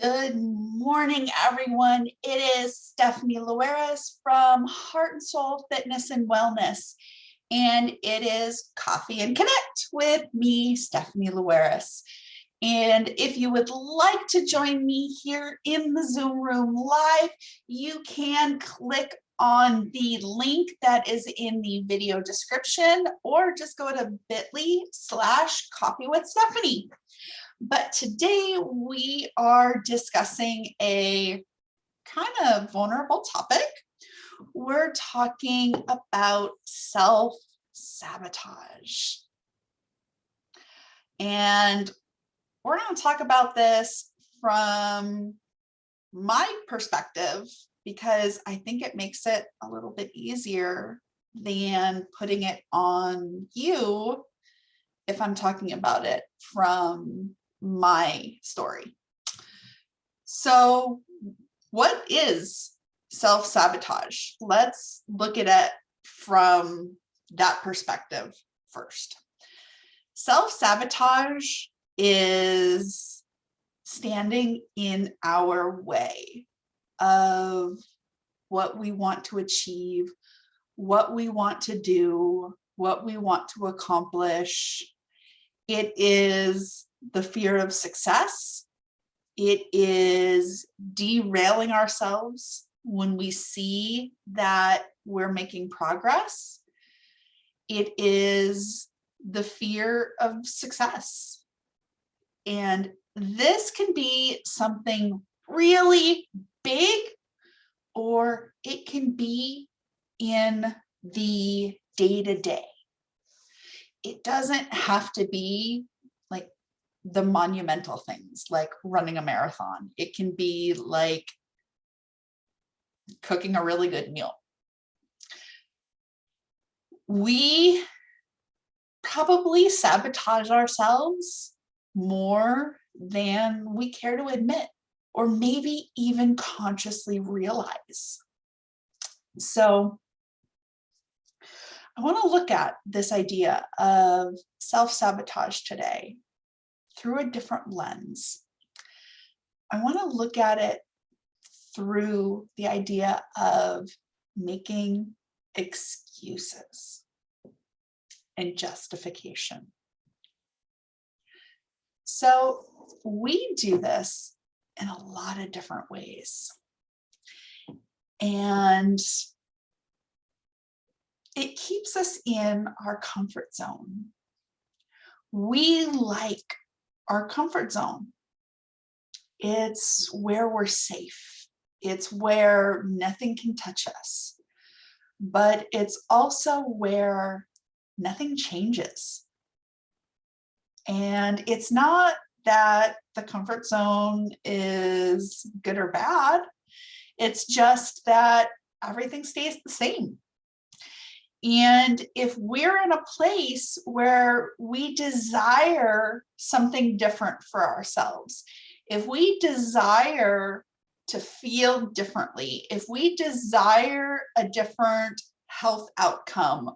Good morning, everyone. It is Stephanie Lueras from Heart and Soul Fitness and Wellness, and it is Coffee and Connect with me, Stephanie Lueras. And if you would like to join me here in the Zoom room live, you can click on the link that is in the video description, or just go to bit.ly/coffee with Stephanie. But today we are discussing a kind of vulnerable topic. We're talking about self-sabotage. And we're going to talk about this from my perspective because I think it makes it a little bit easier than putting it on you if I'm talking about it from my story. So what is self-sabotage? Let's look at it from that perspective first. Self-sabotage is standing in our way of what we want to achieve, what we want to do, what we want to accomplish. It is the fear of success. It is derailing ourselves when we see that we're making progress. It is the fear of success. And this can be something really big, or it can be in the day-to-day. It doesn't have to be like the monumental things like running a marathon. It can be like cooking a really good meal. We probably sabotage ourselves more than we care to admit, or maybe even consciously realize. So I want to look at this idea of self-sabotage today through a different lens. I want to look at it through the idea of making excuses and justification. So we do this in a lot of different ways. And it keeps us in our comfort zone. We like our comfort zone. It's where we're safe. It's where nothing can touch us. But it's also where nothing changes. And it's not that the comfort zone is good or bad. It's just that everything stays the same. And if we're in a place where we desire something different for ourselves, if we desire to feel differently, if we desire a different health outcome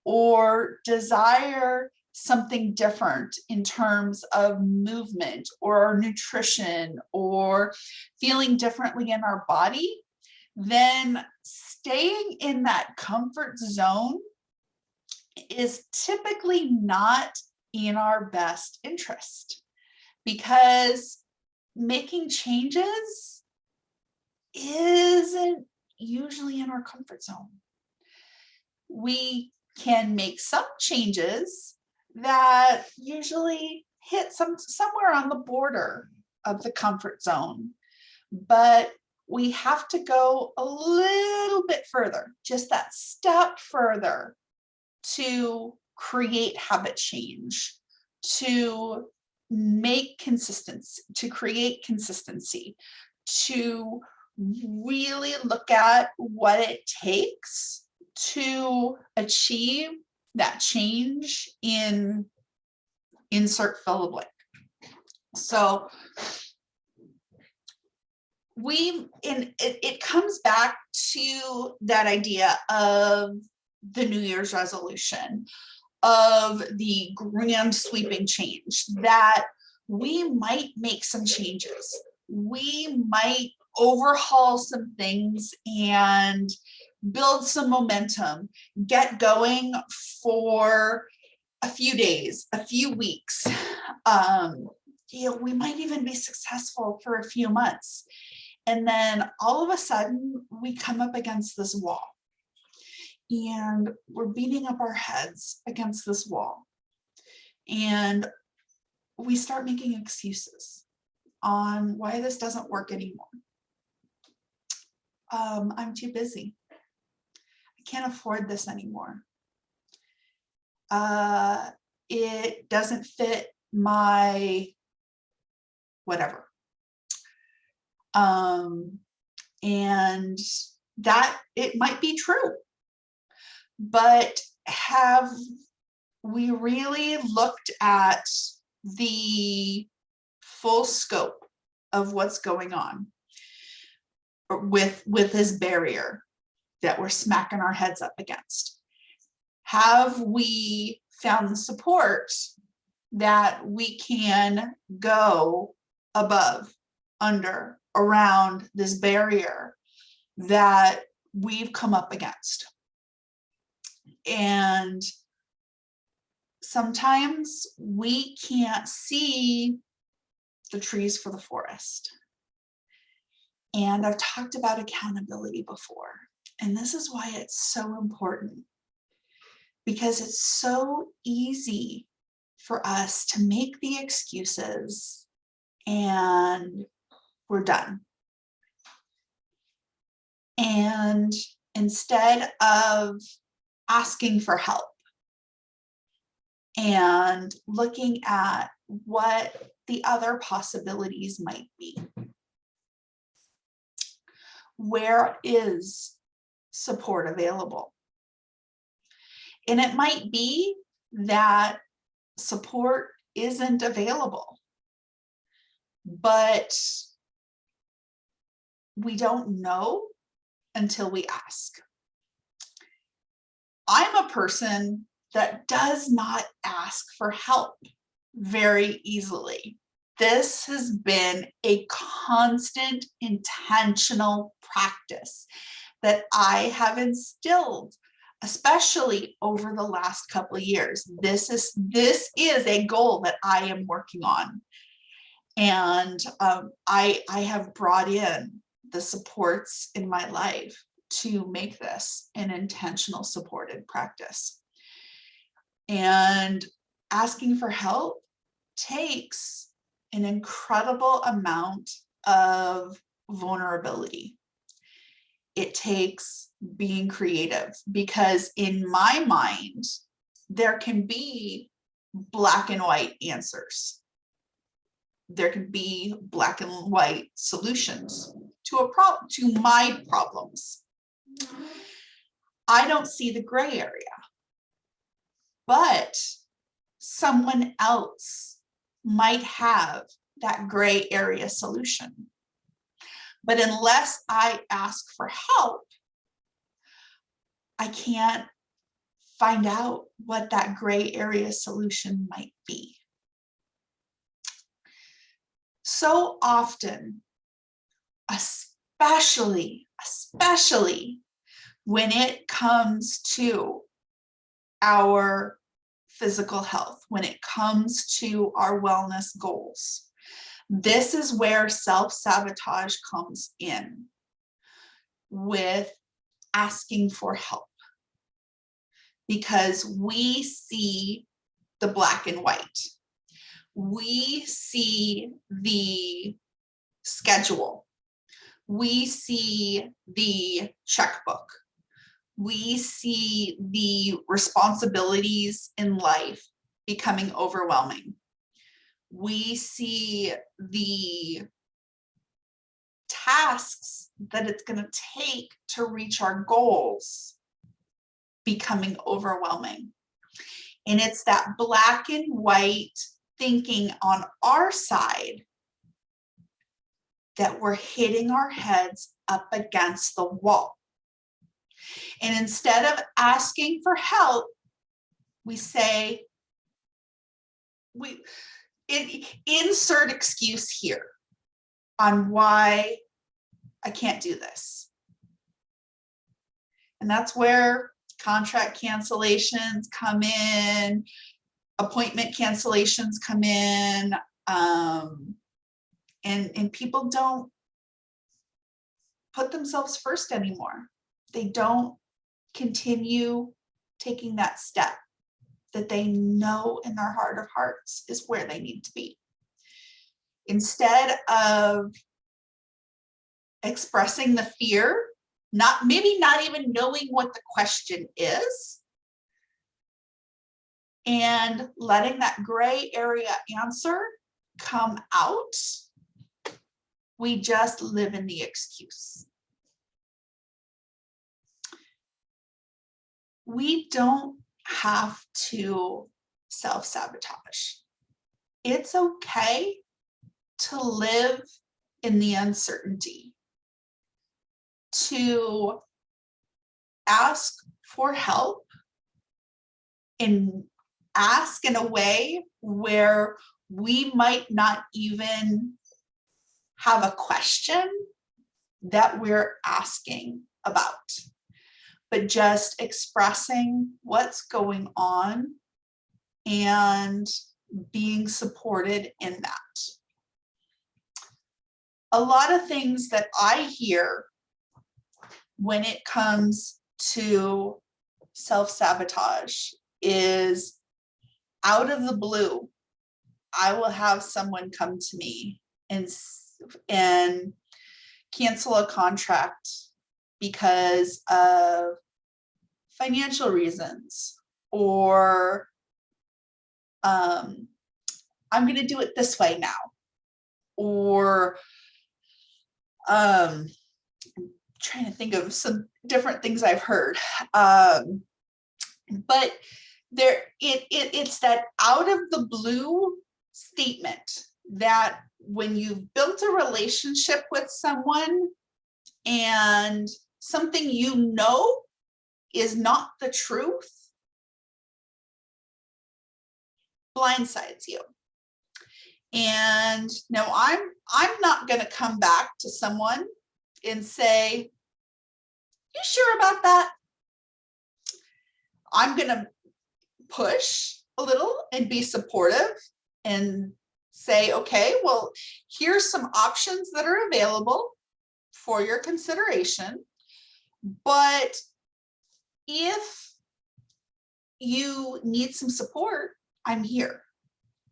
or desire something different in terms of movement or nutrition or feeling differently in our body, then staying in that comfort zone is typically not in our best interest, because making changes isn't usually in our comfort zone. We can make some changes that usually hit somewhere on the border of the comfort zone, but we have to go a little bit further, just that step further, to create habit change, to make consistency, to create consistency, to really look at what it takes to achieve that change in insert fill in blank. So it comes back to that idea of the New Year's resolution, of the grand sweeping change, that we might make some changes. we might overhaul some things and build some momentum, get going for a few days, a few weeks. We might even be successful for a few months. And then all of a sudden we come up against this wall and we're beating up our heads against this wall. And we start making excuses on why this doesn't work anymore. I'm too busy. I can't afford this anymore. It doesn't fit my whatever. And that it might be true, but have we really looked at the full scope of what's going on with this barrier that we're smacking our heads up against? Have we found the support that we can go above, under, around this barrier that we've come up against? And sometimes we can't see the trees for the forest. And I've talked about accountability before, and this is why it's so important, because it's so easy for us to make the excuses and we're done. And instead of asking for help and looking at what the other possibilities might be, where is support available? And it might be that support isn't available, but we don't know until we ask. I'm a person that does not ask for help very easily. This has been a constant, intentional practice that I have instilled, especially over the last couple of years. This is a goal that I am working on. And I have brought in the supports in my life to make this an intentional supported practice. And asking for help takes an incredible amount of vulnerability. It takes being creative, because in my mind, there can be black and white answers. There can be black and white solutions to a problem, to my problems. I don't see the gray area, but someone else might have that gray area solution. But unless I ask for help, I can't find out what that gray area solution might be. So often, especially when it comes to our physical health, when it comes to our wellness goals, this is where self-sabotage comes in, with asking for help, because we see the black and white. We see the schedule. We see the checkbook. We see the responsibilities in life becoming overwhelming. We see the tasks that it's going to take to reach our goals becoming overwhelming. And it's that black and white thinking on our side that we're hitting our heads up against the wall. And instead of asking for help, we say, insert excuse here. on why I can't do this. And that's where contract cancellations come in, appointment cancellations come in, and people don't put themselves first anymore. They don't continue taking that step that they know in their heart of hearts is where they need to be. Instead of expressing the fear, maybe not even knowing what the question is, and letting that gray area answer come out, we just live in the excuse. We don't have to self-sabotage. It's okay to live in the uncertainty, to ask for help, and ask in a way where we might not even have a question that we're asking about, but just expressing what's going on and being supported in that. A lot of things that I hear when it comes to self-sabotage is, out of the blue, I will have someone come to me and cancel a contract because of financial reasons, or I'm going to do it this way now, or I'm trying to think of some different things I've heard, but it's that out of the blue statement that when you've built a relationship with someone and something you know is not the truth, blindsides you. And no, I'm not going to come back to someone and say, "You sure about that?" I'm going to push a little and be supportive and say, "Okay, well, here's some options that are available for your consideration. But if you need some support, I'm here.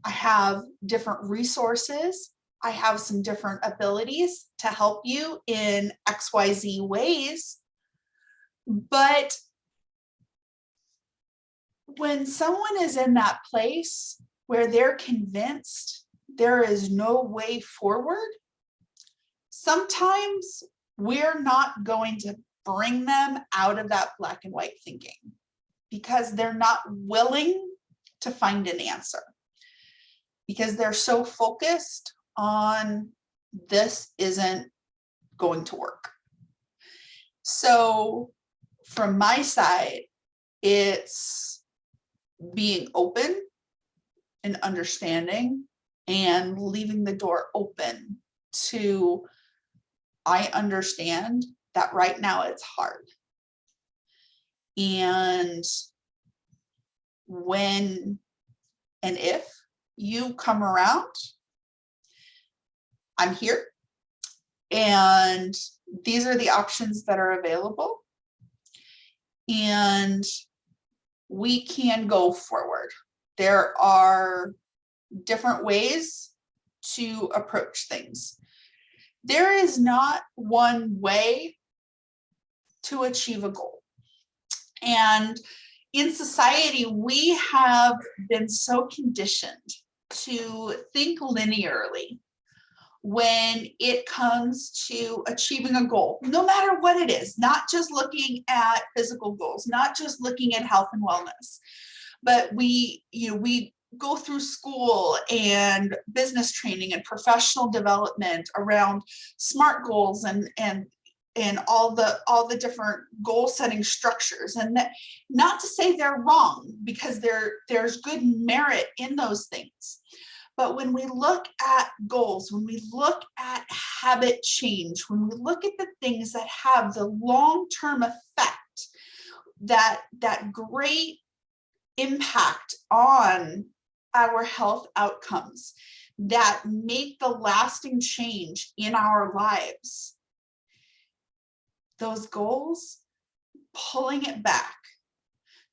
I have different resources. I have some different abilities to help you in XYZ ways." But when someone is in that place where they're convinced there is no way forward, sometimes we're not going to bring them out of that black and white thinking because they're not willing to find an answer, because they're so focused on this isn't going to work. So from my side, it's being open and understanding and leaving the door open to, I understand that right now it's hard. And when and if you come around, I'm here. And these are the options that are available. And we can go forward. There are different ways to approach things. There is not one way to achieve a goal. And in society, we have been so conditioned to think linearly when it comes to achieving a goal, no matter what it is, not just looking at physical goals, not just looking at health and wellness, but we go through school and business training and professional development around SMART goals and all the different goal setting structures. And that, not to say they're wrong, because there's good merit in those things, But when we look at goals, when we look at habit change, when we look at the things that have the long-term effect, that great impact on our health outcomes, that make the lasting change in our lives, those goals, pulling it back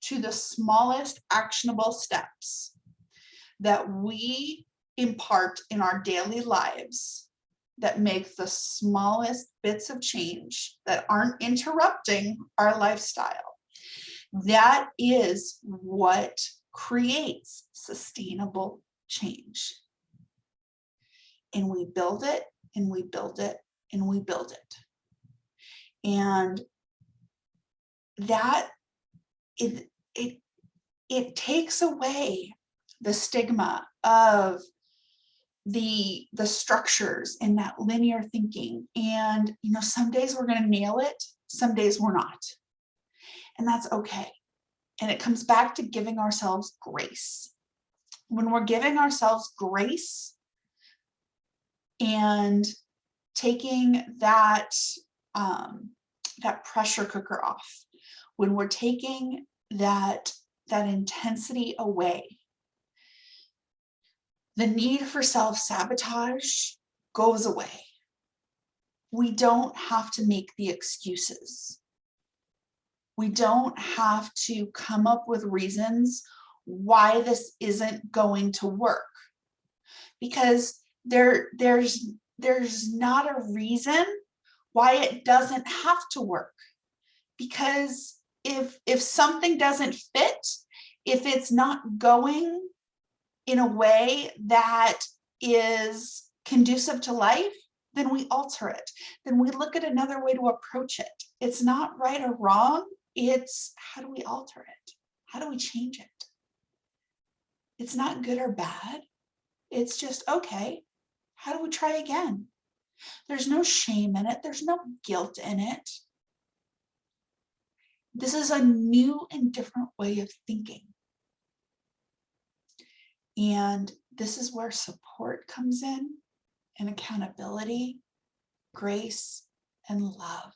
to the smallest actionable steps that we impart in our daily lives, that make the smallest bits of change that aren't interrupting our lifestyle. That is what creates sustainable change. And we build it, and we build it, and we build it. And that it takes away the stigma of the structures in that linear thinking. And some days we're going to nail it, some days we're not, and that's okay. And it comes back to giving ourselves grace. When we're giving ourselves grace and taking that pressure cooker off, when we're taking that intensity away, the need for self-sabotage goes away. We don't have to make the excuses. We don't have to come up with reasons why this isn't going to work, because there's not a reason why it doesn't have to work. Because if something doesn't fit, if it's not going in a way that is conducive to life, then we alter it. Then we look at another way to approach it. It's not right or wrong. It's how do we alter it? How do we change it? It's not good or bad. It's just, okay, how do we try again? There's no shame in it. There's no guilt in it. This is a new and different way of thinking. And this is where support comes in, and accountability, grace, and love.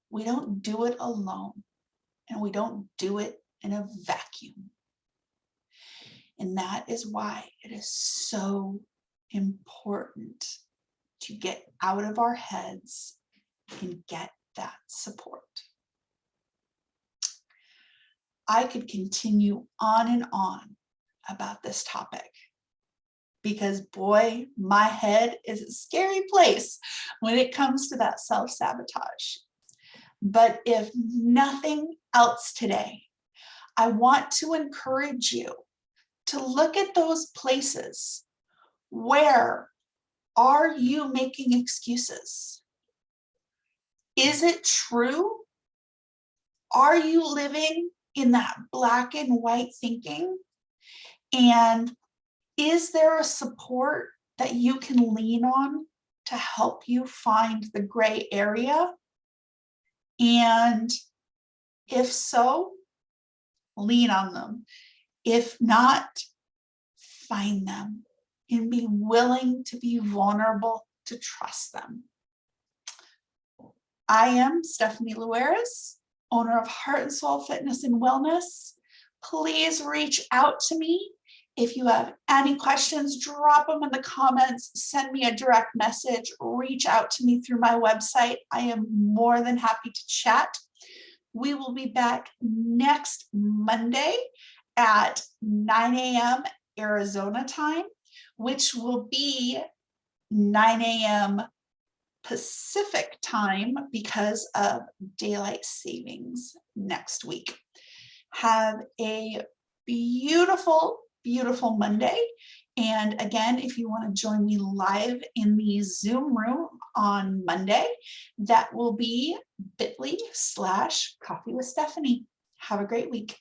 We don't do it alone, and we don't do it in a vacuum. And that is why it is so important to get out of our heads and get that support. I could continue on and on about this topic, because boy, my head is a scary place when it comes to that self-sabotage. But if nothing else today, I want to encourage you to look at those places. Where are you making excuses? Is it true? Are you living in that black and white thinking? And is there a support that you can lean on to help you find the gray area? And if so, lean on them. If not, find them and be willing to be vulnerable to trust them. I am Stephanie Lueras, owner of Heart and Soul Fitness and Wellness. Please reach out to me. If you have any questions, drop them in the comments, send me a direct message, reach out to me through my website. I am more than happy to chat. We will be back next Monday at 9 a.m. Arizona time, which will be 9 a.m. Pacific time because of daylight savings next week. Have a beautiful, beautiful Monday. And again, if you want to join me live in the Zoom room on Monday, that will be bit.ly/coffee with Stephanie. Have a great week.